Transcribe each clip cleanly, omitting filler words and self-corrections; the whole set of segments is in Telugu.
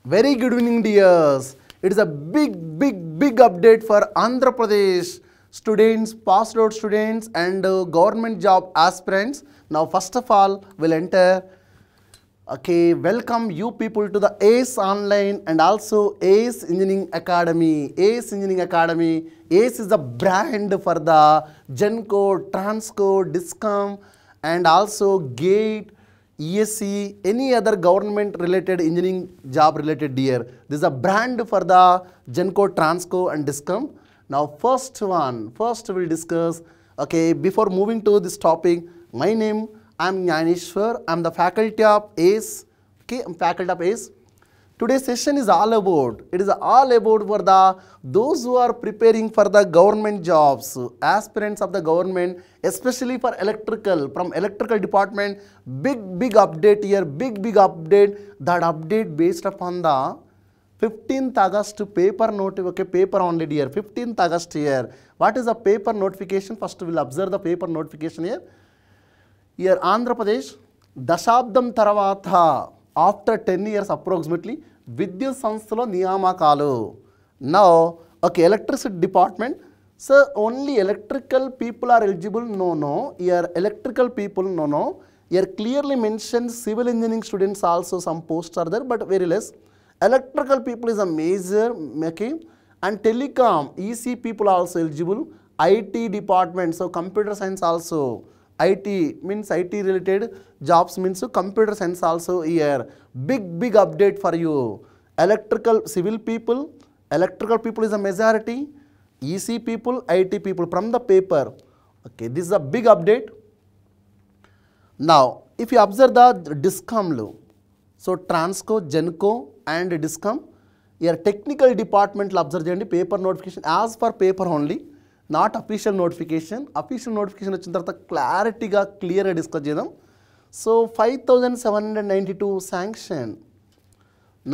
Very good evening, dears. It is a big update for Andhra Pradesh students, passed out students, and government job aspirants. Now, first of all, we'll enter. Okay, welcome you people to the ACE Online and also ACE Engineering Academy. ACE Engineering Academy. ACE is the brand for the Genco, Transco, Discom, and also GATE, ESC, any other government related engineering job related dear. This is a brand for the Genco, Transco and Discom. Now first we'll discuss, okay, before moving to this topic, my name, I'm Jnaneshwar, I'm the faculty of ACE, okay, I'm faculty of ACE. Today's session is all about, for those who are preparing for the government jobs, aspirants of the government, especially for electrical, from electrical department, big update here, big update, that update based upon the 15th August paper notification, okay, paper only here, 15th August here. What is the paper notification? First we'll observe the paper notification here. Here Andhra Pradesh, Dashabdam Taravata, after 10 years approximately, Vidyut Sanstalo Niyamakalu. Now, okay, electricity department, sir, only electrical people are eligible? No. Here electrical people, no. Here clearly mentioned civil engineering students also, some posts are there, but very less. Electrical people is a major, okay, and telecom, EC people also eligible. IT department, so computer science also. IT means IT related jobs means computer science also here. Big update for you. Electrical civil people, electrical people is a majority. EC people, IT people from the paper. Okay, this is a big update. Now, if you observe the Discom law, so Transco, Genco and Discom, here technical department observe the paper notification as for paper only. Not official notification. Official notification వచ్చిన తర్వాత క్లారిటీగా క్లియర్గా డిస్కస్ చేద్దాం. So 5792 sanction.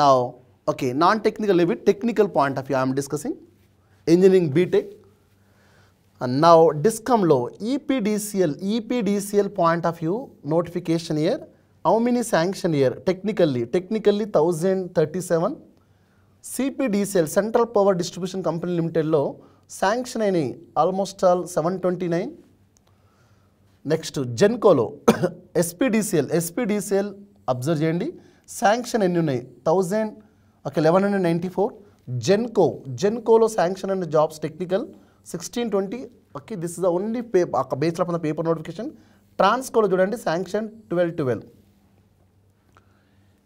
Now okay, non technical level, technical point of view I'm discussing engineering BTech. Now డిస్కమ్లో EPDCL point of view notification year. How many sanction year? Technically 1037. CPDCL central power distribution company లిమిటెడ్లో శాంక్షన్ అయినాయి ఆల్మోస్ట్ ఆల్ 729. నెక్స్ట్ జెన్కోలో ఎస్పీడీసీఎల్ అబ్జర్వ్ చేయండి, శాంక్షన్ ఎన్ని ఉన్నాయి? 1194. జెన్కోలో sanction and jobs technical 1620. Okay, this is the only based on the paper notification. ట్రాన్స్కోలో చూడండి శాంక్షన్ 1212.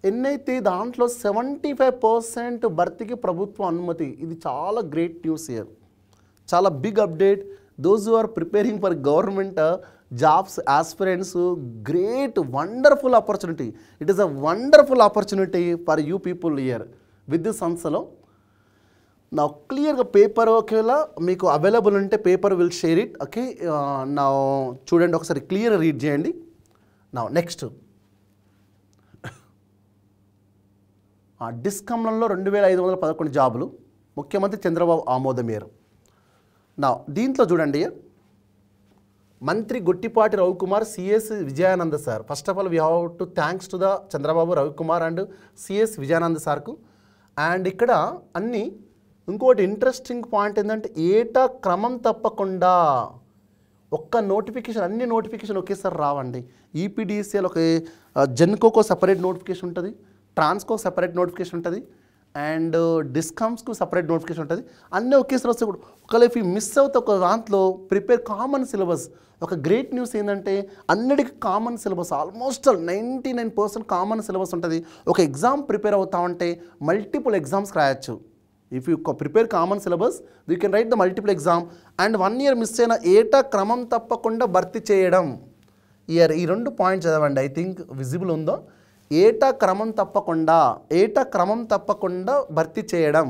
ఎన్నైతే దాంట్లో 75% భర్తీకి ప్రభుత్వ అనుమతి. ఇది చాలా గ్రేట్ న్యూస్ ఇయర్, చాలా big update. Those who are preparing for government jobs aspirants, great wonderful opportunity. It is a wonderful opportunity for you people here. విద్యుత్ సంస్థలో నా క్లియర్గా పేపర్ ఒకవేళ మీకు అవైలబుల్ ఉంటే paper will share it. Okay, నా చూడండి ఒకసారి క్లియర్ రీడ్ చేయండి. నా నెక్స్ట్ డిస్కమ్లలో 2511 జాబులు, ముఖ్యమంత్రి చంద్రబాబు ఆమోదమేరు. నా దీంట్లో చూడండి, మంత్రి Gottipati Ravikumar, CS Vijayananda sir. First of all we have to thanks to the Chandrababu, Ravikumar and CS Vijayananda సార్కు. అండ్ ఇక్కడ అన్ని ఇంకోటి ఇంట్రెస్టింగ్ పాయింట్ ఏంటంటే ఏటా క్రమం తప్పకుండా ఒక్క నోటిఫికేషన్, అన్ని నోటిఫికేషన్ ఒకేసారి రావండి. ఈపీడీసీఎల్ ఒక జెన్కోకు సపరేట్ నోటిఫికేషన్ ఉంటుంది, ట్రాన్స్కో సపరేట్ నోటిఫికేషన్ ఉంటుంది, అండ్ డిస్కమ్స్కు సపరేట్ నోటిఫికేషన్ ఉంటుంది. అన్నీ ఒకేసారి వస్తే కూడా ఒకవేళ ఇఫ్ మిస్ అవుతే ఒక దాంట్లో ప్రిపేర్ కామన్ సిలబస్. ఒక గ్రేట్ న్యూస్ ఏంటంటే అన్నిటికీ common syllabus, almost 99% common syllabus ఉంటుంది. ఒక ఎగ్జామ్ ప్రిపేర్ అవుతా ఉంటే మల్టిపుల్ ఎగ్జామ్స్ రాయొచ్చు. If you prepare common syllabus you can write the multiple exam. And 1 year miss అయిన ఏటా క్రమం తప్పకుండా భర్తీ చేయడం. ఇయర్ ఈ 2 పాయింట్స్ చదవండి, ఐ థింక్ విజిబుల్ ఉందో. ఏటా క్రమం తప్పకుండా భర్తీ చేయడం.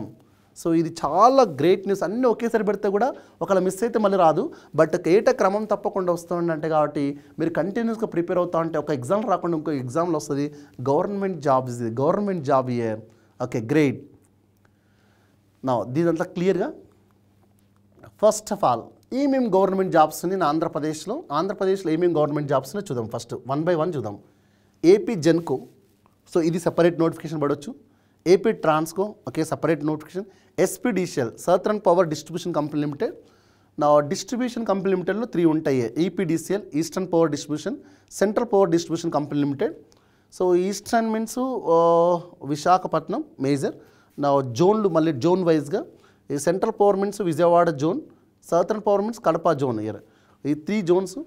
సో ఇది చాలా గ్రేట్ న్యూస్. అన్నీ ఒకేసారి పెడితే కూడా ఒకవేళ మిస్ అయితే మళ్ళీ రాదు, బట్ ఏటా క్రమం తప్పకుండా వస్తుందంటే కాబట్టి మీరు కంటిన్యూస్గా ప్రిపేర్ అవుతా ఉంటే ఒక ఎగ్జామ్ రాకుండా ఇంకో ఎగ్జామ్లో వస్తుంది. గవర్నమెంట్ జాబ్స్, ఇది government job year. Okay, great. నా దీనంతా క్లియర్గా ఫస్ట్ ఆఫ్ ఆల్ ఏమేమి గవర్నమెంట్ జాబ్స్ ఉన్నాయి ఆంధ్రప్రదేశ్లో ఏమేమి గవర్నమెంట్ జాబ్స్ ఉన్నాయి చూద్దాం. ఫస్ట్ 1 by 1 చూద్దాం. ఏపీ జెన్కో, సో ఇది సెపరేట్ నోటిఫికేషన్ పడవచ్చు. AP Transco, okay, separate notification. SPDCL, southern power distribution company limited. నా డిస్ట్రిబ్యూషన్ కంపెనీ లిమిటెడ్లో 3 ఉంటాయి. EPDCL, eastern power distribution, central power distribution company limited. So eastern means Visakhapatnam major. నా జోన్లు మళ్ళీ జోన్ వైజ్గా, ఈ central power means Vijayawada zone, southern power means Kadapa zone. Year ఈ 3 జోన్స్.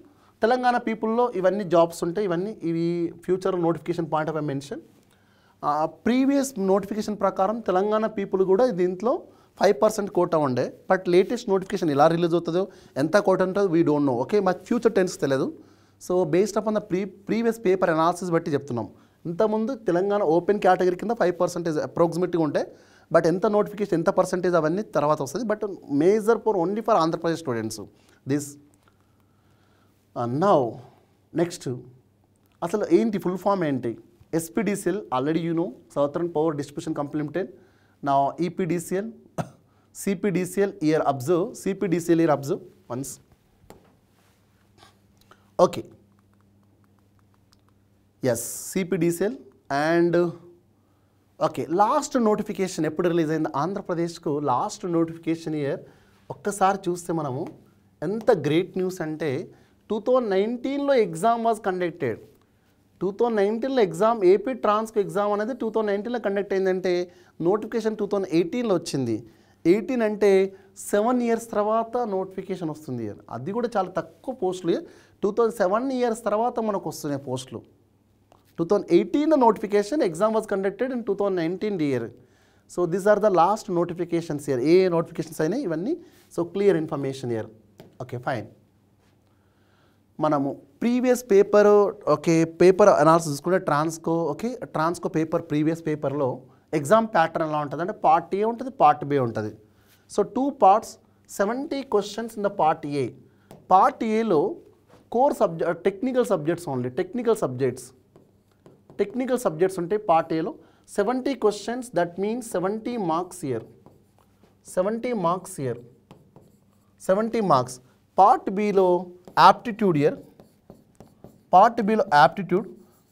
తెలంగాణ పీపుల్లో ఇవన్నీ జాబ్స్ ఉంటాయి. ఇవి future notification point of mention. Previous notification ప్రకారం తెలంగాణ పీపుల్ కూడా దీంట్లో 5% కోటా ఉండే. బట్ లేటెస్ట్ నోటిఫికేషన్ ఎలా రిలీజ్ అవుతుందో, ఎంత కోటా ఉంటుందో వీ డోంట్ నో. ఓకే, మాకు ఫ్యూచర్ టెన్స్ తెలియదు. So based upon the previous paper analysis బట్టి చెప్తున్నాం. ఇంతకుముందు తెలంగాణ ఓపెన్ కేటగిరీ కింద 5% అప్రాక్సిమేట్గా ఉంటే, బట్ ఎంత నోటిఫికేషన్ ఎంత పర్సెంటేజ్ అవన్నీ తర్వాత వస్తుంది. But major for only for Andhra Pradesh students this. Now next అసలు ఏంటి ఫుల్ ఫామ్ ఏంటి? SPDCL already you know, southern power distribution company limited. నా EPDCL, CPDCL year observe, CPDCL year observe once. Okay, yes CPDCL. And okay, last notification ఎప్పుడు రిలీజ్ అయింది ఆంధ్రప్రదేశ్కు? లాస్ట్ నోటిఫికేషన్ ఇయర్ ఒక్కసారి చూస్తే మనము ఎంత గ్రేట్ న్యూస్ అంటే 2019లో ఎగ్జామ్ వాజ్ కండక్టెడ్. 2019లో ఎగ్జామ్, ఏపీ ట్రాన్స్కో ఎగ్జామ్ అనేది 2019లో కండక్ట్ అయిందంటే నోటిఫికేషన్ 2018లో వచ్చింది. 18 అంటే 7 ఇయర్స్ తర్వాత నోటిఫికేషన్ వస్తుంది. అది కూడా చాలా తక్కువ పోస్టులు. 7 ఇయర్స్ తర్వాత మనకు వస్తున్నాయి పోస్టులు. 2018 notification, exam was conducted in 2019 year. So these are the last notifications year. ఏ నోటిఫికేషన్స్ అయినాయి ఇవన్నీ. So clear information year. Okay fine. మనము previous paper, okay, paper analysis చూసుకుంటే Transco, okay, Transco paper previous పేపర్లో ఎగ్జామ్ ప్యాటర్న్ ఎలా ఉంటుంది అంటే పార్ట్ ఏ ఉంటుంది, పార్ట్ బి ఉంటుంది. So 2 parts, 70 questions in the part A. Part ఏలో core subject, technical subjects only, technical subjects ఉంటాయి పార్ట్ ఏలో. 70 questions, that means 70 marks year. 70 marks year, 70 marks. Part below aptitude year, part below aptitude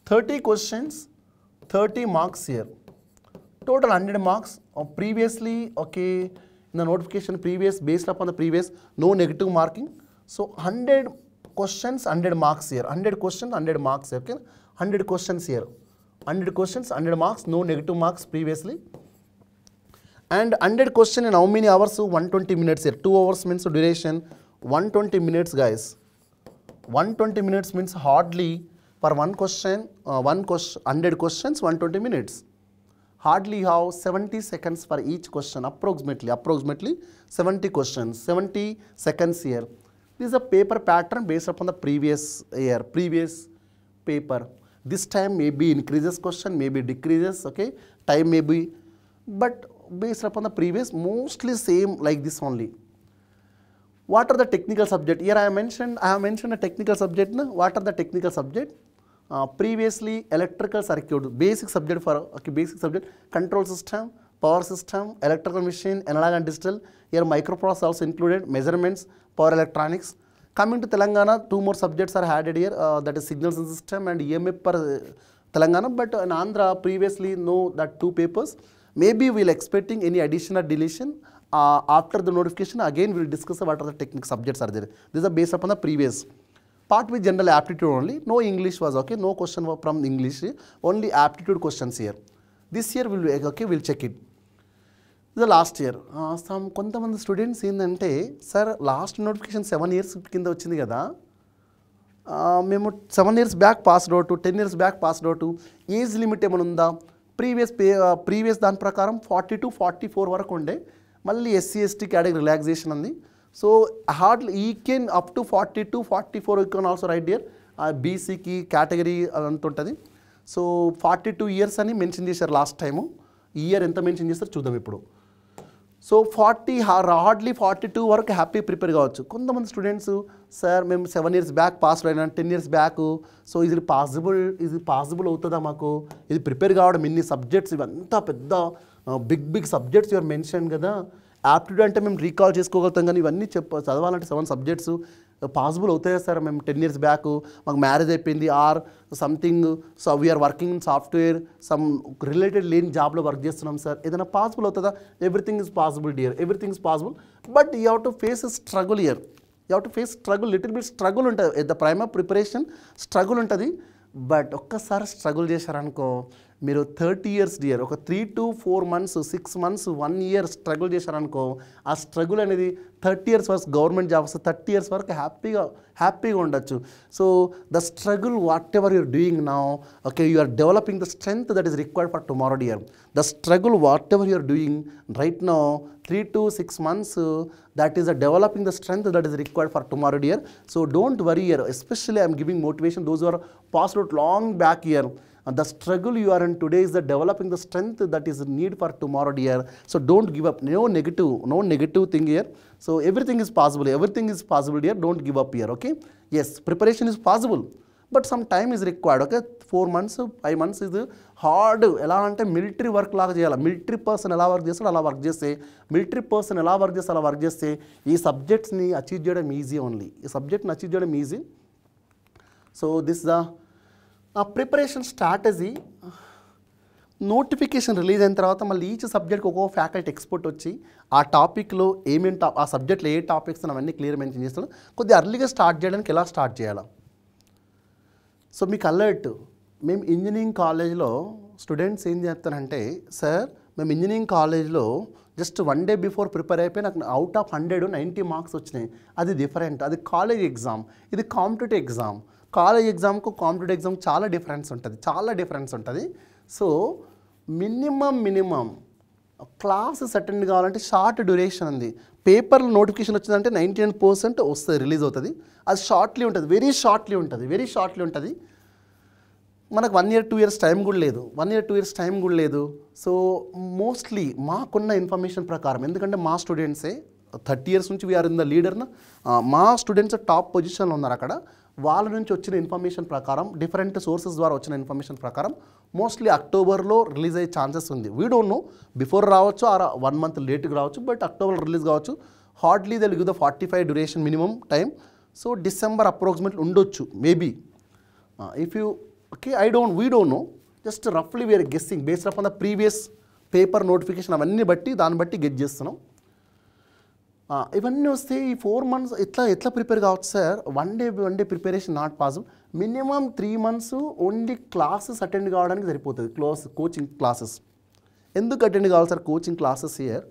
30 questions, 30 marks year. Total 100 marks. Previously, okay, in the notification previous, based upon the previous, no negative marking. So 100 questions, 100 marks here. 100 questions, 100 marks here. Okay, 100 questions here. 100 questions, 100 marks, no negative marks previously. And 100 question in how many hours? So 120 minutes here. 2 hours means duration 120 minutes, guys. 120 minutes means hardly for one question, 100 questions, 120 minutes. Hardly you have 70 seconds for each question, approximately 70 questions, 70 seconds here. This is a paper pattern based upon the previous year, previous paper. This time maybe increases question, maybe decreases, okay, time may be, but based upon the previous, mostly same like this only. What are the technical subject? Here I have mentioned a technical subject. Na? What are the technical subject? Previously electrical circuit, basic subject for, okay, basic subject, control system, power system, electrical machine, analog and digital. Here microprocessors also included, measurements, power electronics. Coming to Telangana, 2 more subjects are added here, that is signals system and EMF per Telangana. But in Andhra previously no that 2 papers. Maybe we will expecting any addition or deletion. After the notification again we will discuss what are the technical subjects are there. These are based upon the previous. Part with general aptitude only, no English was okay, no question from English, only aptitude questions here. This year we will, okay, we will check it. The last year, some కొంతమంది స్టూడెంట్స్ ఏంటంటే సార్ లాస్ట్ నోటిఫికేషన్ 7 years కింద వచ్చింది కదా, మేము 7 years back passed out, 10 years back passed out, age limit ఏమైనా ఉందా? ప్రీవియస్ దాని ప్రకారం 40 to 44 వరకు ఉండే, మళ్ళీ SC ST కేటగిరీ రిలాక్సేషన్ ఉంది. సో హార్డ్లీ ఈ can up to 42-44 you can also write year. బీసీకి కేటగిరీ అంత ఉంటుంది. సో 42 years అని మెన్షన్ చేశారు లాస్ట్ టైము. ఈ ఇయర్ ఎంత మెన్షన్ చేస్తారు చూద్దాం ఇప్పుడు. సో హార్డ్లీ 42 వరకు హ్యాపీ ప్రిపేర్ కావచ్చు. కొంతమంది స్టూడెంట్స్ సార్ మేము 7 years బ్యాక్ పాస్ అయినా, 10 years బ్యాక్, సో ఇది పాసిబుల్ అవుతుందా మాకు, ఇది ప్రిపేర్ కావడం, ఇన్ని సబ్జెక్ట్స్, ఇవంతా పెద్ద బిగ్ సబ్జెక్ట్స్ యువర్ మెన్షన్ కదా. యాప్టిట్యూడ్ అంటే మేము రీకాల్ చేసుకోగలుగుతాం, కానీ ఇవన్నీ చదవాలంటే 7 subjects పాసిబుల్ అవుతాయా సార్? మేము 10 years బ్యాక్ మాకు మ్యారేజ్ అయిపోయింది or something, so we're working in software some related లేని జాబ్లో వర్క్ చేస్తున్నాం సార్, ఏదైనా పాసిబుల్ అవుతుందా? Everything is possible dear, everything is possible, but you have to face struggle year, you have to face struggle, little bit struggle ఉంటుంది at the prime of preparation, struggle ఉంటుంది. బట్ ఒక్కసారి స్ట్రగుల్ చేశారనుకో మీరు 30 years డియర్, ఒక 3 to 4 months 6 months 1 year struggle చేశారనుకో, ఆ స్ట్రగుల్ అనేది 30 years వరకు గవర్నమెంట్ జాబ్ వస్తే 30 years వరకు హ్యాపీగా ఉండొచ్చు. So the struggle whatever you're doing now, okay, you are developing the strength that is required for tomorrow dear. The struggle whatever you're doing right now 3 to 6 months, that is developing the strength that is required for tomorrow dear. So don't worry here, especially I am giving motivation those who are passed out long back here. The struggle you are in today is the developing the strength that is need for tomorrow dear. So don't give up, no negative thing here. So everything is possible dear, don't give up here, okay. Yes, preparation is possible, but some time is required, okay. 4 months 5 months is hard. ఎలా అంటే మిలిటరీ వర్క్ లాగా చేయాలి, మిలిటరీ పర్సన్ ఎలా వర్క్ చేస్తాడో అలా వర్క్ చేస్తే, మిలిటరీ పర్సన్ ఎలా వర్క్ చేస్తే అలా వర్క్ చేస్తే ఈ సబ్జెక్ట్స్ని అచీవ్ చేయడం ఈజీ, ఓన్లీ ఈ సబ్జెక్ట్ని అచీవ్ చేయడం easy. So this the preparation strategy. Notification release అయిన తర్వాత మళ్ళీ ఈచ్ సబ్జెక్ట్కి ఒక్కొక్క ఫ్యాకల్టీ ఎక్స్పర్ట్ వచ్చి ఆ టాపిక్లో ఆ సబ్జెక్ట్లో ఏ టాపిక్స్ అవన్నీ క్లియర్ మెన్షన్ చేస్తాడు. కొద్దిగా అర్లీగా స్టార్ట్ చేయడానికి ఎలా స్టార్ట్ చేయాలా? సో మీకు అలర్ట్, మేము ఇంజనీరింగ్ కాలేజ్లో స్టూడెంట్స్ ఏం చేస్తారంటే, సార్ మేము ఇంజనీరింగ్ కాలేజ్లో జస్ట్ 1 day బిఫోర్ ప్రిపేర్ అయిపోయి నాకు అవుట్ ఆఫ్ 100 90 మార్క్స్ వచ్చినాయి. అది డిఫరెంట్, అది కాలేజ్ ఎగ్జామ్, ఇది కాంపిటేటివ్ ఎగ్జామ్. కాలేజ్ ఎగ్జామ్కు కాంపిటేటివ్ ఎగ్జామ్ చాలా డిఫరెన్స్ ఉంటుంది. సో మినిమం క్లాసెస్ అటెండ్ కావాలంటే షార్ట్ డ్యూరేషన్ ఉంది. పేపర్లో నోటిఫికేషన్ వచ్చిందంటే 99% వస్తుంది, రిలీజ్ అవుతుంది. అది షార్ట్లీ ఉంటుంది, వెరీ షార్ట్లీ ఉంటుంది. మనకు 1 year 2 years టైం కూడా లేదు. సో మోస్ట్లీ మాకున్న ఇన్ఫర్మేషన్ ప్రకారం, ఎందుకంటే మా స్టూడెంట్సే 30 years నుంచి వీఆర్ ఇన్ ద లీడర్న, మా స్టూడెంట్స్ టాప్ పొజిషన్లో ఉన్నారు అక్కడ. వాళ్ళ నుంచి వచ్చిన ఇన్ఫర్మేషన్ ప్రకారం, డిఫరెంట్ సోర్సెస్ ద్వారా వచ్చిన ఇన్ఫర్మేషన్ ప్రకారం మోస్ట్లీ అక్టోబర్లో రిలీజ్ అయ్యే ఛాన్సెస్ ఉంది. వీ డోంట్ నో, బిఫోర్ రావచ్చు ఆర్ 1 month లేట్గా రావచ్చు, బట్ అక్టోబర్లో రిలీజ్ కావచ్చు. Hardly they will give the 45 duration minimum time. So December approximately ఉండొచ్చు, maybe. If you okay, we don't know, just రఫ్లీ we are guessing based upon the previous paper notification అవన్నీ బట్టి దాన్ని బట్టి గెట్ చేస్తున్నాం. ఇవన్నీ వస్తే ఈ 4 months ఎట్లా ప్రిపేర్ కావచ్చు sir? One day preparation not possible. Minimum 3 months only classes attend కావడానికి సరిపోతుంది. కోచింగ్ క్లాసెస్ ఎందుకు అటెండ్ కావాలి సార్? కోచింగ్ క్లాసెస్ ఇయర్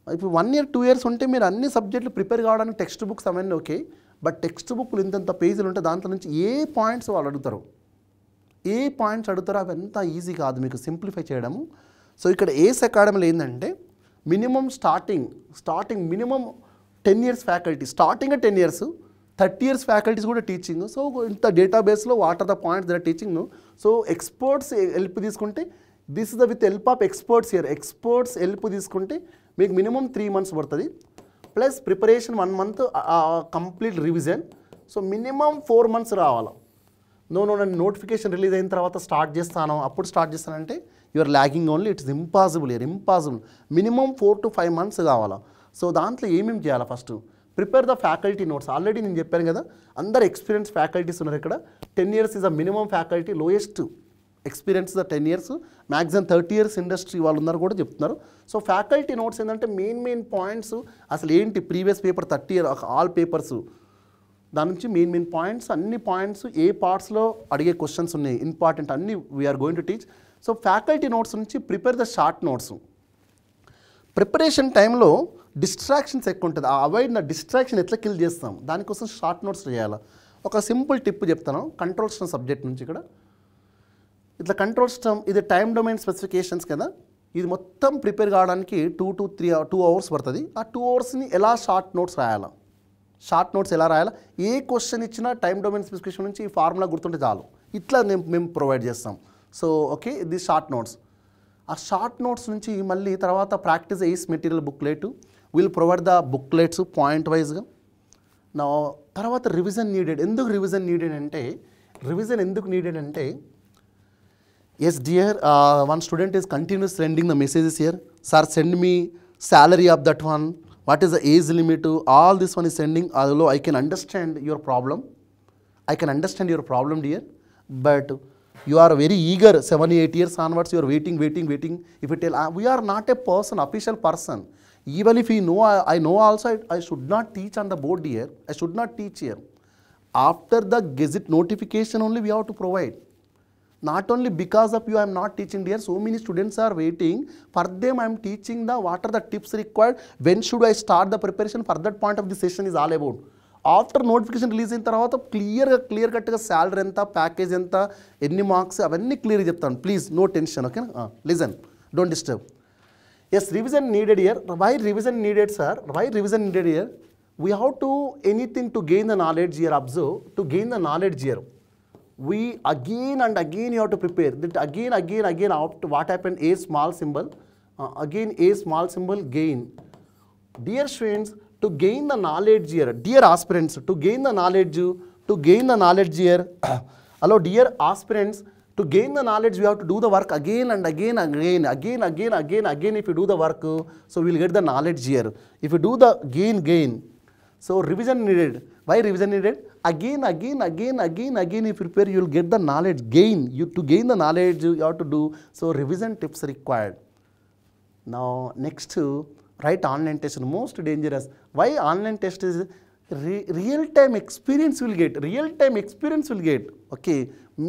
ఇప్పుడు 1 year 2 years ఉంటే మీరు అన్ని సబ్జెక్టులు ప్రిపేర్ కావడానికి టెక్స్ట్ బుక్స్ అవన్నీ ఓకే, బట్ టెక్స్ట్ బుక్లు ఇంత పేజీలు ఉంటే దాంట్లో నుంచి ఏ పాయింట్స్ వాళ్ళు అడుగుతారు అవి అంతా ఈజీ కాదు మీకు సింప్లిఫై చేయడము. సో ఇక్కడ ఏస్ అకాడమీలో ఏంటంటే minimum starting minimum 10 years faculty, starting 10 years 30 years faculties కూడా టీచింగ్. సో ఇంత డేటాబేస్లో what are the points there teaching. So experts help తీసుకుంటే, this is the with help of experts here. Experts help తీసుకుంటే మీకు మినిమం 3 months పడుతుంది, plus preparation 1 month complete revision. So minimum 4 months రావాలి. నేను నోటిఫికేషన్ రిలీజ్ అయిన తర్వాత అప్పుడు స్టార్ట్ చేస్తానంటే you're lagging only. It's impossible. Minimum 4 to 5 months కావాలా. సో దాంట్లో ఏమేమి చేయాలి? First prepare the faculty notes. Already నేను చెప్పాను కదా, అందరు ఎక్స్పీరియన్స్ ఫ్యాకల్టీస్ ఉన్నారు ఇక్కడ. 10 years is a minimum faculty, lowest experience 10 years, maximum 30 years industry వాళ్ళు ఉన్నారు కూడా చెప్తున్నారు. సో ఫ్యాకల్టీ నోట్స్ ఏంటంటే మెయిన్ పాయింట్స్, అసలు ఏంటి previous paper 30 years all papers, దాని నుంచి మెయిన్ పాయింట్స్, అన్ని పాయింట్స్ ఏ పార్ట్స్లో అడిగే క్వశ్చన్స్ ఉన్నాయి ఇంపార్టెంట్ అన్నీ we are going to teach. So faculty notes నుంచి prepare the short notes. Preparation టైంలో డిస్ట్రాక్షన్స్ ఎక్కువ ఉంటుంది, అవాయిడ్ డిస్ట్రాక్షన్ ఎట్లా కిల్ చేస్తాం దానికోసం షార్ట్ నోట్స్ చేయాలి. ఒక సింపుల్ టిప్ చెప్తాను కంట్రోల్ సిస్టమ్ సబ్జెక్ట్ నుంచి. ఇక్కడ ఇట్లా కంట్రోల్ సిస్టమ్ ఇది టైం డొమైన్ స్పెసిఫికేషన్స్ కదా, ఇది మొత్తం ప్రిపేర్ కావడానికి 2 to 2 hours పడుతుంది. ఆ 2 hoursని ఎలా షార్ట్ నోట్స్ రాయాలి, ఏ క్వశ్చన్ ఇచ్చినా టైం డొమైన్ స్పెసిఫికేషన్ నుంచి ఈ ఫార్ములా గుర్తుంటే చాలు, ఇట్లా మేము ప్రొవైడ్ చేస్తాం. సో ఓకే, ఇది షార్ట్ నోట్స్. ఆ షార్ట్ నోట్స్ నుంచి మళ్ళీ తర్వాత practice ACE material booklet will provide the booklets point వైజ్గా. నా తర్వాత రివిజన్ నీడెడ్. ఎందుకు రివిజన్ నీడెడ్ అంటే yes dear, one student is continuous sending the messages here, sir send me salary of that one, what is the age limit, all this one is sending, although I can understand your problem. I can understand your problem, dear, but you are very eager, 7-8 years onwards, you are waiting. If you tell, we are not a person, official person. Even if you know, I know also, I should not teach on the board here. I should not teach here. After the gazette notification only we have to provide. Not only because of you I am not teaching, dear. So many students are waiting. For them I am teaching what are the tips required. When should I start the preparation? For that point of the session is all about. After notification release in తర్వాత క్లియర్ కట్గా శాలరీ ఎంత, ప్యాకేజ్ ఎంత, ఎన్ని మార్క్స్, అవన్నీ క్లియర్గా చెప్తాను. ప్లీజ్ నో టెన్షన్, ఓకేనా? Listen, don't disturb. Yes, revision needed here. Why revision needed, sir? Why revision needed here? We have to anything to gain the knowledge here. Observe, to gain the knowledge here, we again and again you have to prepare that again after what happened, a small symbol, again a small symbol, gain. Dear students, to gain the knowledge here, dear aspirants, to gain the knowledge here, hello dear aspirants, to gain the knowledge we have to do the work again and again. If you do the work, so we will get the knowledge here. If you do the gain, so revision needed. Why revision needed? Again if you prepare, you will get the knowledge. To gain the knowledge you have to do, so revision tips required. Now next, write online test, most dangerous. Why online test is real-time experience will get. Okay,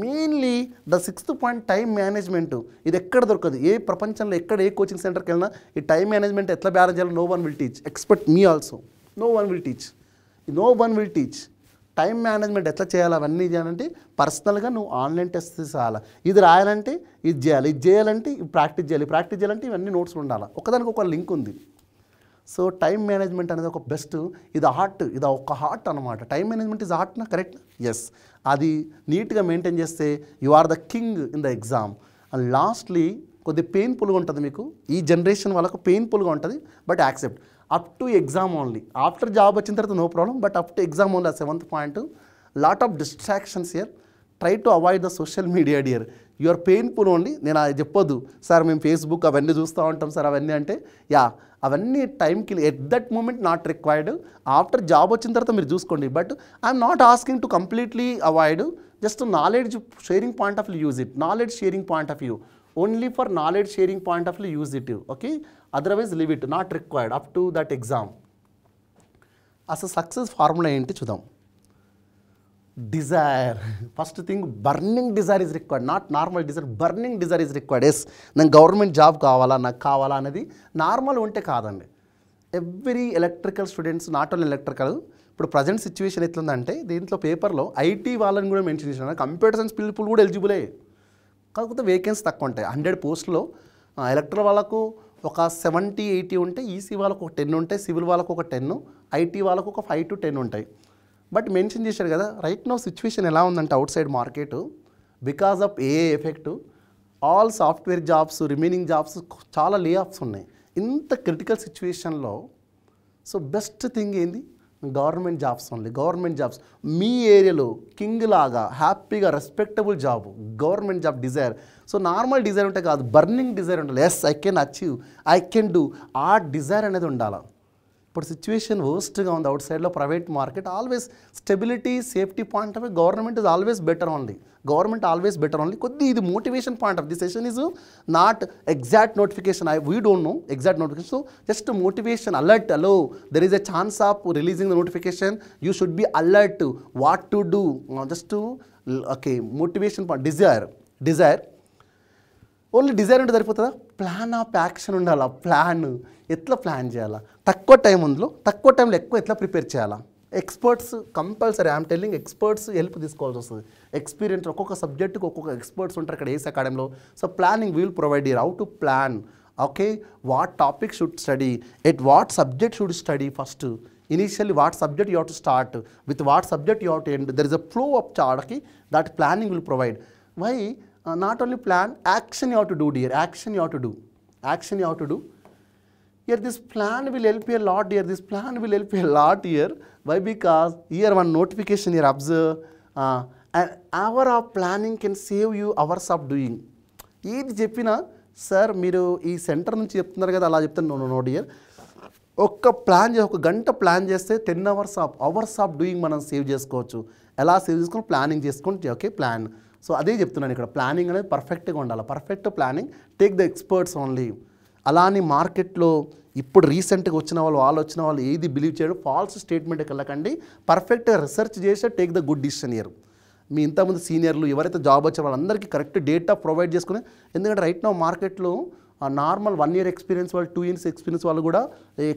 mainly the 6th point, time management. ఇది ఎక్కడ దొరకదు, ఏ ప్రపంచంలో ఎక్కడ ఏ కోచింగ్ సెంటర్కి వెళ్ళినా ఈ టైం మేనేజ్మెంట్ ఎట్లా బ్యాలెన్స్ చేయాలో no one will teach, except me also. No one will teach. Time management ఎట్లా చేయాలి, అవన్నీ చేయాలంటే పర్సనల్గా నువ్వు ఆన్లైన్ టెస్ట్ చేయాలి. ఇది రాయాలంటే ఇది చేయాలంటే ప్రాక్టీస్ చేయాలంటే ఇవన్నీ నోట్స్ ఉండాలి. ఒకదానికి ఒక లింక్ ఉంది. సో టైం మేనేజ్మెంట్ అనేది ఒక బెస్ట్, ఇది ఒక హార్ట్ అనమాట. టైం మేనేజ్మెంట్ ఇస్ హార్ట్నా, కరెక్ట్? ఎస్, అది నీట్గా మెయింటైన్ చేస్తే you are the king in the exam. And lastly కొద్ది పెయిన్ఫుల్గా ఉంటుంది మీకు, ఈ జనరేషన్ వాళ్ళకు పెయిన్ఫుల్గా ఉంటుంది, but accept. Up to exam only. After job వచ్చిన తర్వాత no problem, but up to exam only. 7th point, lot of distractions here. Try to avoid the social media dear. You are painful only. నేను అది చెప్పొద్దు సార్, మేము ఫేస్బుక్ అవన్నీ చూస్తూ ఉంటాం సార్, అవన్నీ అంటే అవన్నీ టైంకి at that moment not required. After job వచ్చిన తర్వాత మీరు చూసుకోండి. But I'm not asking to completely avoid, just knowledge sharing point of view use it. Knowledge sharing point of view, only for knowledge sharing point of view use it, okay? Otherwise leave it, not required up to that exam. అసలు సక్సెస్ ఫార్ములా ఏంటి చూద్దాం. Desire, first thing burning desire is required, not normal desire, burning desire is required. Yes, నాకు గవర్నమెంట్ జాబ్ కావాలా, నాకు కావాలా అనేది నార్మల్ ఉంటే కాదండి. Every electrical students, not only electrical, ఇప్పుడు ప్రజెంట్ సిచ్యువేషన్ ఎట్లుందంటే దీంట్లో పేపర్లో ఐటీ వాళ్ళని కూడా మెన్షన్ చేసిన, కంప్యూటర్ సైన్స్ పీపుల్ కూడా ఎలిజిబులే, కాకపోతే వేకెన్సీ తక్కువ ఉంటాయి. 100 పోస్టులో ఎలక్ట్రికల్ వాళ్ళకు ఒక 70-80 ఉంటాయి, ఈసీ వాళ్ళకు ఒక 10 ఉంటాయి, సివిల్ వాళ్ళకు ఒక 10, ఐటీ వాళ్ళకు ఒక 5 to 10 ఉంటాయి. బట్ మెన్షన్ చేశారు కదా, రైట్ నో సిచ్యువేషన్ ఎలా ఉందంటే outside market, because of AI effect, all software jobs, remaining jobs చాలా లే ఆఫ్స్ ఉన్నాయి. ఇంత క్రిటికల్ సిచ్యువేషన్లో సో బెస్ట్ థింగ్ ఏంది, government jobs only. Government jobs మీ ఏరియాలో కింగ్ లాగా హ్యాపీగా respectable job, government job desire. So normal desire ఉంటే కాదు, బర్నింగ్ డిజైర్ ఉండాలి. Yes, I can achieve, I can do, ఆ డిజైర్ అనేది ఉండాలి. ఇప్పుడు సిచ్యువేషన్ వర్స్ట్గా ఉంది అవుట్ సైడ్లో, private market always stability, safety point of government is always better only. Government always better only. కొద్ది ఇది motivation point of the session is not exact notification. We don't know exact notification. So just motivation, alert. Hello, there is a chance of releasing the notification, you should be alert what to do. Just okay, motivation point. Desire only desire ఉంటే సరిపోతుందా? ప్లాన్ ఆఫ్ యాక్షన్ ఉండాలా. ప్లాన్, ఎట్లా ప్లాన్ చేయాలా, తక్కువ టైం ఉందో తక్కువ టైంలో ఎక్కువ ఎట్లా ప్రిపేర్ చేయాలా. Experts compulsory, I'm telling, experts help తీసుకోవాల్సి వస్తుంది. ఎక్స్పీరియన్స్, ఒక్కొక్క సబ్జెక్టుకి ఒక్కొక్క ఎక్స్పర్ట్స్ ఉంటారు ఇక్కడ ఏస్ అకాడమీలో. So planning will provide here, how to plan. Okay, what topic should study, at what subject should study first. Initially, what subject you have to start, with what subject you have to end. There is a flow of chart that planning will provide. Why? Not only plan, action you have to do, dear. Action you have to do. Here this plan will help you a lot, dear. This plan will help you a lot here. Why? Because here one notification here, observe. An hour of planning can save you hours of doing. ఇది చెప్పిన సార్ మీరు ఈ సెంటర్ నుంచి చెప్తున్నారు కదా, అలా చెప్తాను. నో డియర్, ఒక గంట ప్లాన్ చేస్తే 10 అవర్స్ ఆఫ్ డూయింగ్ మనం సేవ్ చేసుకోవచ్చు. ఎలా సేవ్ చేసుకొని ప్లానింగ్ చేసుకుంటే ఓకే ప్లాన్. సో అదే చెప్తున్నాను ఇక్కడ, ప్లానింగ్ అనేది పర్ఫెక్ట్గా ఉండాలి. Perfect planning, take the experts only. అలా అని మార్కెట్లో ఇప్పుడు రీసెంట్గా వచ్చిన వాళ్ళు ఏది బిలీవ్ చేయడం, ఫాల్స్ స్టేట్మెంట్కి వెళ్ళకండి. పర్ఫెక్ట్గా రీసెర్చ్ చేసి take the good decision year. మీ ఇంతకుముందు సీనియర్లు ఎవరైతే జాబ్ వచ్చే వాళ్ళందరికీ కరెక్ట్ డేటా ప్రొవైడ్ చేసుకుని, ఎందుకంటే రైట్ నౌ మార్కెట్లో నార్మల్ 1 year ఎక్స్పీరియన్స్ వాళ్ళు, 2 years ఎక్స్పీరియన్స్ వాళ్ళు కూడా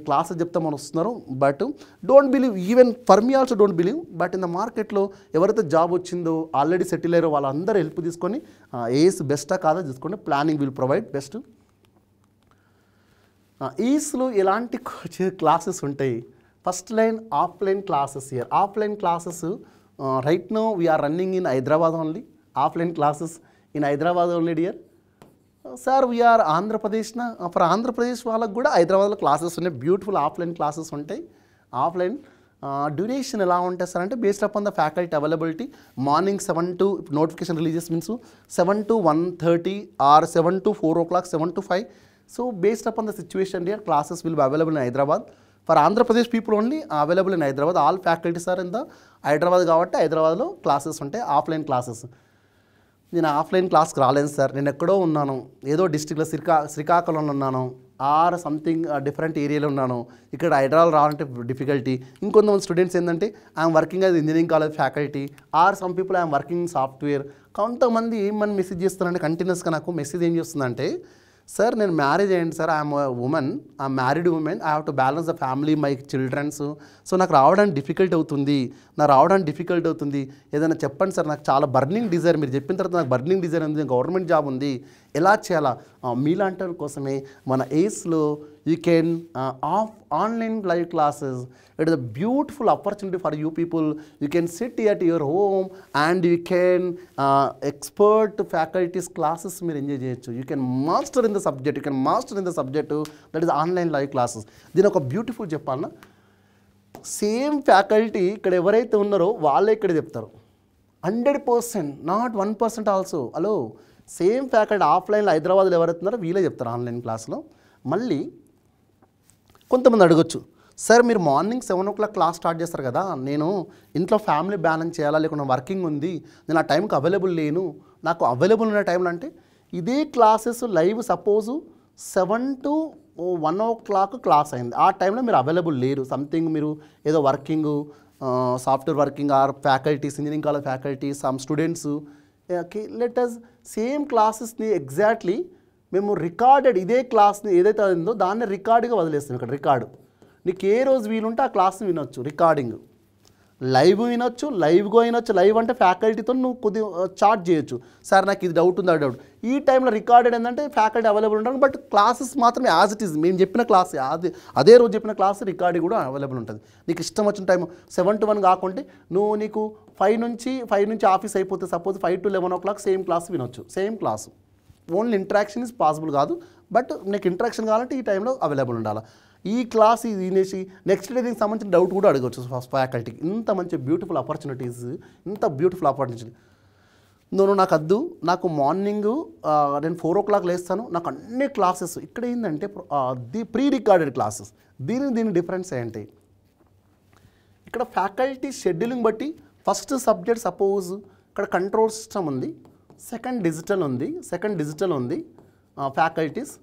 క్లాసెస్ చెప్తామని వస్తున్నారు. But don't believe, even for me also don't believe. But in the మార్కెట్లో ఎవరైతే జాబ్ వచ్చిందో, ఆల్రెడీ సెటిల్ అయ్యారో వాళ్ళందరూ హెల్ప్ తీసుకొని ఏస్ బెస్టా కాదా చూసుకోండి. Planning will provide best. ఈస్లో ఎలాంటి క్లాసెస్ ఉంటాయి? First line offline classes year. Offline classes right now we're running in Hyderabad only. Offline classes in Hyderabad only dear. Sir we're ఆంధ్రప్రదేశ్న, ఫర్ ఆంధ్రప్రదేశ్ వాళ్ళకు కూడా హైదరాబాద్లో క్లాసెస్ ఉన్నాయి. బ్యూటిఫుల్ ఆఫ్లైన్ క్లాసెస్ ఉంటాయి. ఆఫ్లైన్ డ్యూరేషన్ ఎలా ఉంటుంది సార్ అంటే, based upon the faculty availability, morning 7 to notification releases means 7 to 1:30 or 7 to 4 o'clock, 7 to 5. So based upon the situation here, classes will be available in Hyderabad. For Andhra Pradesh people only available in Hyderabad. All faculties are in the Hyderabad కాబట్టి హైదరాబాద్లో క్లాసెస్ ఉంటాయి, ఆఫ్లైన్ క్లాసెస్. నేను ఆఫ్లైన్ క్లాస్కి రాలేను సార్, నేను ఎక్కడో ఉన్నాను, ఏదో డిస్ట్రిక్ట్లో శ్రీకాకుళంలో ఉన్నాను, ఆర్ సంథింగ్ డిఫరెంట్ ఏరియాలో ఉన్నాను, ఇక్కడ హైదరాబాద్ రావాలంటే డిఫికల్టీ. ఇంకొంతమంది స్టూడెంట్స్ ఏంటంటే I'm working as engineering college faculty, or some people I'm working software. కొంతమంది ఏమని మెసేజ్ చేస్తున్నారంటే, కంటిన్యూస్గా నాకు మెసేజ్ ఏం చేస్తుందంటే, సార్ నేను మ్యారేజ్ అయ్యండి sir, I'm women, I'm married women, I have to balance the family, my childrens. So నాకు రావడానికి డిఫికల్ట్ అవుతుంది, ఏదైనా చెప్పండి సార్, నాకు చాలా బర్నింగ్ డిజైర్, మీరు చెప్పిన తర్వాత నాకు బర్నింగ్ డిజైర్ ఉంది, గవర్నమెంట్ జాబ్ ఉంది, ఎలా చేయాలా? మీలాంటి వాళ్ళ కోసమే మన ఏస్లో you can online live classes. It is a beautiful opportunity for you people. You can sit at your home and you can expert faculties classes మీరు ఎంజాయ్ చేయొచ్చు. You can master in the subject, that is online live classes. దీని ఒక బ్యూటిఫుల్ చెప్పాలన్నా, సేమ్ ఫ్యాకల్టీ ఇక్కడ ఎవరైతే ఉన్నారో వాళ్ళే ఇక్కడ చెప్తారు. 100%, not 1% also. Hello, same faculty ఆఫ్లైన్లో హైదరాబాద్లో ఎవరైతే ఉన్నారో వీళ్ళే చెప్తారు ఆన్లైన్ క్లాస్లో. మళ్ళీ కొంతమంది అడగొచ్చు, సార్ మీరు మార్నింగ్ 7 o'clock క్లాస్ స్టార్ట్ చేస్తారు కదా, నేను ఇంట్లో ఫ్యామిలీ బ్యాలెన్స్ చేయాలా, లేకుండా వర్కింగ్ ఉంది, నేను ఆ టైంకి అవైలబుల్ లేను, నాకు అవైలబుల్ ఉన్న టైంలో అంటే ఇదే classes live suppose 7 to 1 o'clock class అయింది, ఆ టైంలో మీరు అవైలబుల్ లేరు, సంథింగ్ మీరు ఏదో working, software working, or faculties, engineering college faculty, some students, okay let us same క్లాసెస్ని ఎగ్జాక్ట్లీ మేము రికార్డెడ్ ఇదే క్లాస్ని ఏదైతే అయిందో దాన్ని రికార్డుగా వదిలేస్తాం. ఇక్కడ రికార్డు నీకు ఏ రోజు వీలుంటే ఆ క్లాస్ని వినొచ్చు, రికార్డింగ్ లైవ్ వినొచ్చు, లైవ్గా వినొచ్చు. లైవ్ అంటే ఫ్యాకల్టీతో నువ్వు కొద్దిగా చాట్ చేయొచ్చు, సార్ నాకు ఇది డౌట్ ఉంది, ఆ డౌట్. ఈ టైంలో రికార్డెడ్ ఏంటంటే ఫ్యాకల్టీ అవైలబుల్ ఉంటారు, బట్ క్లాసెస్ మాత్రం యాజ్ ఇట్ ఈజ్ మేము చెప్పిన క్లాస్, అదే రోజు చెప్పిన క్లాస్ రికార్డింగ్ కూడా అవైలబుల్ ఉంటుంది. నీకు ఇష్టం వచ్చిన టైం 7 to 1 కాకుంటే నువ్వు నీకు 5 నుంచి ఆఫీస్ అయిపోతే suppose 5 to 11 o'clock same class వినొచ్చు. Same class, only interaction is possible కాదు, బట్ నీకు ఇంటరాక్షన్ కావాలంటే ఈ టైంలో అవైలబుల్ ఉండాలి. ఈ క్లాస్ ఇది వినేసి నెక్స్ట్ డే దీనికి సంబంధించిన డౌట్ కూడా అడగవచ్చు ఫ్యాకల్టీకి. ఇంత మంచి బ్యూటిఫుల్ ఆపర్చునిటీస్, నువ్వు నాకు వద్దు, నాకు మార్నింగ్ నేను 4 o'clock లేస్తాను, నాకు అన్ని క్లాసెస్. ఇక్కడ ఏంటంటే ప్రీ రికార్డెడ్ క్లాసెస్. దీని డిఫరెన్స్ ఏంటి? ఇక్కడ ఫ్యాకల్టీ షెడ్యూలింగ్ బట్టి ఫస్ట్ సబ్జెక్ట్ సపోజ్ ఇక్కడ కంట్రోల్ సిస్టమ్ ఉంది, సెకండ్ డిజిటల్ ఉంది ఫ్యాకల్టీస్.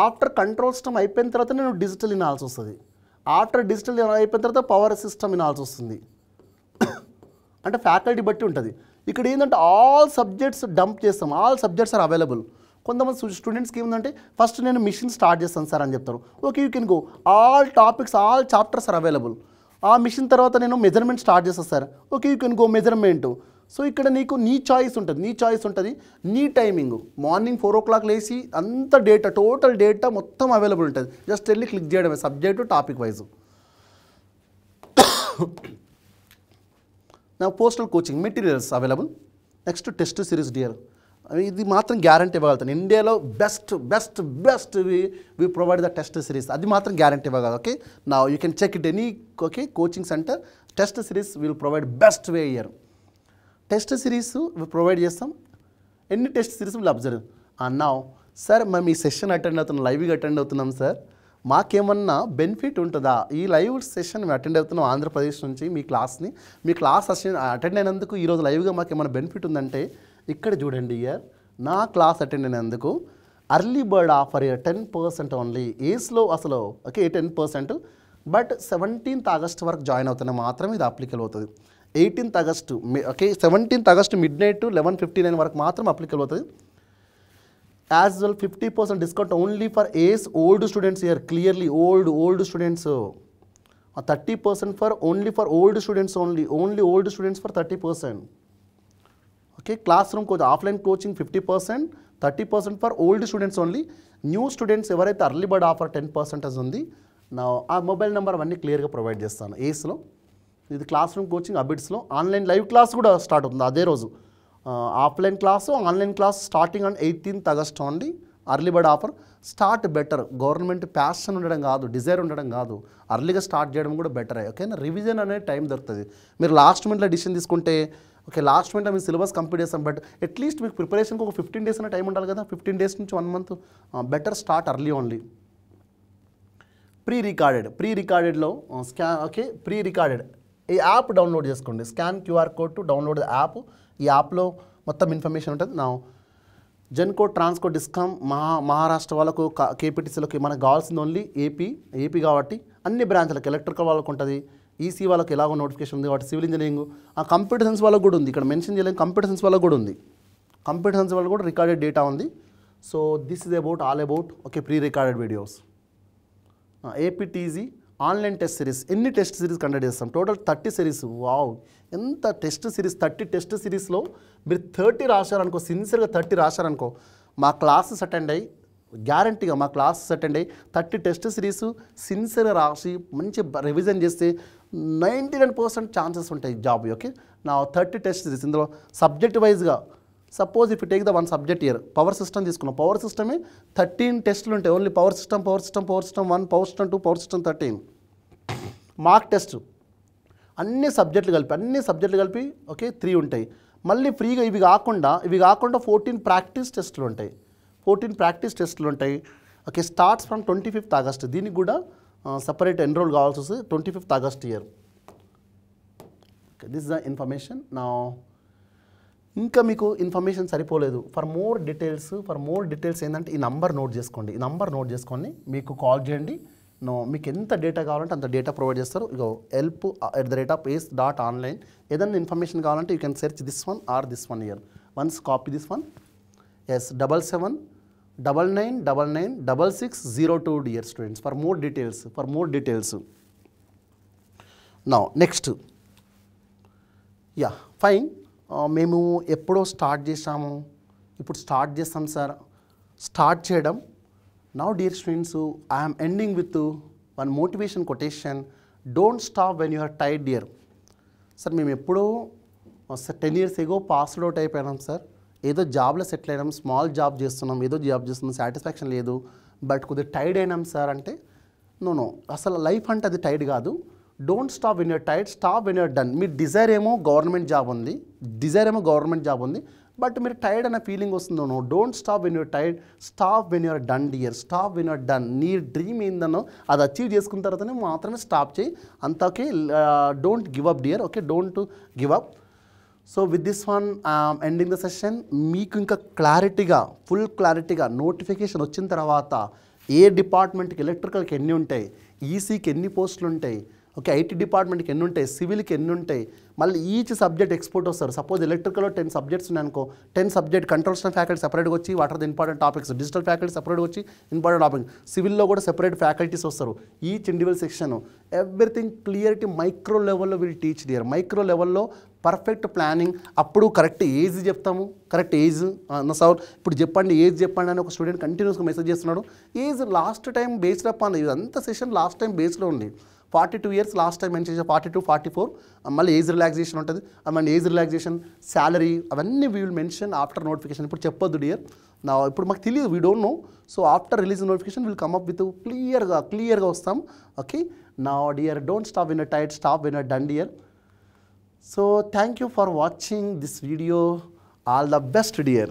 ఆఫ్టర్ కంట్రోల్ సిస్టమ్ అయిపోయిన తర్వాత నేను డిజిటల్ వినాల్సి వస్తుంది, ఆఫ్టర్ డిజిటల్ అయిపోయిన తర్వాత పవర్ సిస్టమ్ వినాల్సి వస్తుంది. అంటే ఫ్యాకల్టీ బట్టి ఉంటుంది. ఇక్కడ ఏంటంటే ఆల్ సబ్జెక్ట్స్ డంప్ చేస్తాం, ఆల్ సబ్జెక్ట్స్ ఆర్ అవైలబుల్. కొంతమంది స్టూడెంట్స్కి ఏముందంటే ఫస్ట్ నేను మిషన్ స్టార్ట్ చేస్తాను సార్ అని చెప్తారు. Okay you can go, all topics, all chapters are available. ఆ మిషన్ తర్వాత నేను మెజర్మెంట్ స్టార్ట్ చేస్తాను sir, okay you can go measurement. So ఇక్కడ నీకు నీ చాయిస్ ఉంటుంది, నీ టైమింగ్. మార్నింగ్ 4 o'clock లేచి అంత డేటా, టోటల్ డేటా మొత్తం అవైలబుల్ ఉంటుంది. జస్ట్ వెళ్ళి క్లిక్ చేయడమే, సబ్జెక్టు టాపిక్ వైజ్. నా postal coaching materials available. Next test series dear, ఇది మాత్రం గ్యారంటీ ఇవ్వగలుగుతాను. ఇండియాలో best we provide the test series, అది మాత్రం గ్యారంటీ ఇవ్వగలదు. ఓకే, నా you can check it any coaching centre. Test series will provide best way year. Test series provide చేస్తాం. ఎన్ని టెస్ట్ సిరీస్ విల్ అబ్జర్వ్. నా సార్ మేము ఈ సెషన్ అటెండ్ అవుతున్నాం, లైవ్గా అటెండ్ అవుతున్నాం సార్, మాకేమన్నా బెనిఫిట్ ఉంటుందా? ఈ లైవ్ సెషన్ మేము అటెండ్ అవుతున్నాం ఆంధ్రప్రదేశ్ నుంచి మీ క్లాస్ అటెండ్ అయినందుకు ఈరోజు లైవ్గా మాకు ఏమైనా బెనిఫిట్ ఉందంటే ఇక్కడ చూడండి ఇయర్ నా క్లాస్ అటెండ్ అయినందుకు అర్లీ బర్డ్ ఆఫర్ 10% ఓన్లీ ఏస్లో అసలు ఓకే 10%, బట్ 17th ఆగస్ట్ వరకు జాయిన్ అవుతున్నా మాత్రమే ఇది అప్లికబుల్ అవుతుంది. 18th August okay 17th August midnight 11:59 వరకు మాత్రం అప్లికబుల్ అవుతుంది. As well 50% discount only for Ace old students year, clearly old students. 30% for old students only old students for 30%. Okay classroom coach offline coaching 50%, 30% for old students only. New students ఎవరైతే అర్లీ బర్డ్ ఆఫర్ 10% ఉంది నా ఆ మొబైల్ నెంబర్ అవన్నీ క్లియర్గా ప్రొవైడ్ చేస్తాను. ఏస్లో ఇది క్లాస్ రూమ్ కోచింగ్, అబిట్స్లో ఆన్లైన్ లైవ్ క్లాస్ కూడా స్టార్ట్ అవుతుంది అదే రోజు. Offline class online class starting on 18th August only. Early bird offer start better. Government passion ఉండడం కాదు, డిజైర్ ఉండడం కాదు, అర్లీగా స్టార్ట్ చేయడం కూడా బెటరే. ఓకేనా, రివిజన్ అనేది టైం దొరుకుతుంది. మీరు లాస్ట్ మినిట్లో డిసిషన్ తీసుకుంటే ఓకే లాస్ట్ మినిట్లో మీ సిలబస్ కంప్లీట్ చేస్తాం, బట్ అట్లీస్ట్ మీకు ప్రిపరేషన్కి ఒక 15 days అనే టైం ఉండాలి కదా. 15 days నుంచి 1 month better start early only. ప్రీ రికార్డెడ్లో ప్రీ రికార్డెడ్ ఈ యాప్ డౌన్లోడ్ చేసుకోండి. Scan QR code to download the app. ఈ యాప్లో మొత్తం ఇన్ఫర్మేషన్ ఉంటుంది. నా జెన్కో ట్రాన్స్కో డిస్కామ్ మహారాష్ట్ర వాళ్ళకు కేపీటీసీలకు మనకు కావాల్సింది ఓన్లీ ఏపీ కాబట్టి అన్ని బ్రాంచ్లకు ఎలక్ట్రికల్ వాళ్ళకు ఉంటుంది, ఈసీ వాళ్ళకి ఎలాగో నోటిఫికేషన్ ఉంది కాబట్టి, సివిల్ ఇంజనీరింగ్ కంప్యూటర్ సైన్స్ వాళ్ళకు కూడా ఉంది. ఇక్కడ మెన్షన్ చేయలేదు, కంప్యూటర్ సైన్స్ వాళ్ళకు కూడా ఉంది. కంప్యూటర్ సైన్స్ వాళ్ళకు కూడా రికార్డెడ్ డేటా ఉంది. So this is all about okay pre recorded videos. ఏపీటీజీ online test series ఎన్ని టెస్ట్ సిరీస్ కండక్ట్ చేస్తాం? Total 30 series. వావ్, ఎంత టెస్ట్ సిరీస్! 30 టెస్ట్ సిరీస్లో మీరు 30 రాశారనుకో, సిన్సియర్గా 30 రాశారనుకో, మా క్లాసెస్ అటెండ్ అయ్యి గ్యారంటీగా 30 టెస్ట్ సిరీస్ సిన్సియర్గా రాసి మంచి రివిజన్ చేస్తే 99% ఛాన్సెస్ ఉంటాయి జాబ్. ఓకే నా 30 టెస్ట్ సిరీస్ ఇందులో సబ్జెక్ట్ వైజ్గా suppose if you take the one subject year power system తీసుకున్నాం. పవర్ సిస్టమే 13 టెస్టులు ఉంటాయి only. Power system 1, power system 2, power system 13. Mark test అన్ని సబ్జెక్టులు కలిపి ఓకే 3 ఉంటాయి. మళ్ళీ ఫ్రీగా ఇవి కాకుండా 14 ప్రాక్టీస్ టెస్టులు ఉంటాయి. Okay starts from 25th August. దీనికి కూడా సపరేట్ ఎన్రోల్ కావాల్సి వస్తుంది 25th August year. Okay this the information. నా ఇంకా మీకు ఇన్ఫర్మేషన్ సరిపోలేదు, ఫర్ మోర్ డీటెయిల్స్ ఏంటంటే ఈ నంబర్ నోట్ చేసుకొని మీకు కాల్ చేయండి. మీకు ఎంత డేటా కావాలంటే అంత డేటా ప్రొవైడ్ చేస్తారు. ఇగో help@ace.online. ఏదైనా ఇన్ఫర్మేషన్ కావాలంటే you can search this one or this one year. Once copy this one. Yes 7799996602 dear students for more details. Now next fine. మేము ఎప్పుడో స్టార్ట్ చేసాము, ఇప్పుడు స్టార్ట్ చేస్తాం సార్. స్టార్ట్ చేయడం now dear students, I'm ending with one motivation quotation. Don't stop when you are tired dear. Sir మేము ఎప్పుడో 10 years ago పాస్డ్ అవుట్ అయిపోయినాం సార్. ఏదో జాబ్లో సెటిల్ అయినాం, స్మాల్ జాబ్ చేస్తున్నాం, సాటిస్ఫాక్షన్ లేదు, బట్ కొద్దిగా టైర్డ్ అయినాం సార్ అంటే నో అసలు లైఫ్ అంటే అది టైర్డ్ కాదు. Don't stop when you're tired, stop when you're done. మీ డిజైర్ ఏమో గవర్నమెంట్ జాబ్ ఉంది, బట్ మీరు టైర్డ్ అనే ఫీలింగ్ వస్తుందో. No don't stop when you're tired, stop when you're done dear. Stop when you're done. నీ డ్రీమ్ ఏందనో అది అచీవ్ చేసుకున్న తర్వాతనే మాత్రమే స్టాప్ చేయి. అంతకే don't give up dear. Okay don't give up. So with this one ending the session. మీకు ఇంకా ఫుల్ క్లారిటీగా నోటిఫికేషన్ వచ్చిన తర్వాత ఏ డిపార్ట్మెంట్కి ఎలక్ట్రికల్కి ఎన్ని ఉంటాయి, ఈసీకి ఎన్ని పోస్టులు ఉంటాయి, ఓకే ఐటీ డిపార్ట్మెంట్కి ఎన్ని ఉంటాయి, సివిల్కి ఎన్ని ఉంటాయి, మళ్ళీ ఈచ్ సబ్జెక్ట్ ఎక్స్పోర్ట్ వస్తారు. సపోజ్ ఎలక్ట్రికల్లో 10 subjects ఉన్నాయనుకో, 10 subject కంట్రోల్స్ ఫ్యాకల్టీ సపరేట్గా వచ్చి what are the important topics, digital faculty సపరేట్గా వచ్చి ఇంపార్టెంట్ టాపిక్, సివిల్లో కూడా సెపరేట్ ఫ్యాకల్టీస్ వస్తారు. Each individual section everything clarity micro లెవెల్లో విల్ టీచ్ డియర్. మైక్రో లెవెల్లో పర్ఫెక్ట్ ప్లానింగ్. అప్పుడు కరెక్ట్ ఏజ్ చెప్తాము, కరెక్ట్ ఏజ్ సార్ ఇప్పుడు చెప్పండి ఏజ్ చెప్పండి అని ఒక స్టూడెంట్ కంటిన్యూస్గా మెసేజ్ చేస్తున్నాడు. Age last time based up అని ఇదంతా సెషన్ లాస్ట్ టైం బేస్డ్లో ఉంది. 42 years లాస్ట్ టైం మెన్షన్ చేసాం, 42, 44. మళ్ళీ ఏజ్ రిలాక్సేషన్ ఉంటుంది, మళ్ళీ ఏజ్ రిలాక్సేషన్, శాలరీ అవన్నీ we will mention after notification. ఇప్పుడు చెప్పొద్దు డియర్. నా ఇప్పుడు మాకు తెలియదు, we don't no. So after release notification will come up with క్లియర్గా వస్తాం. ఓకే నా dear don't stop win a tight, stop win a done dear. So thank you for watching this video. All the best dear.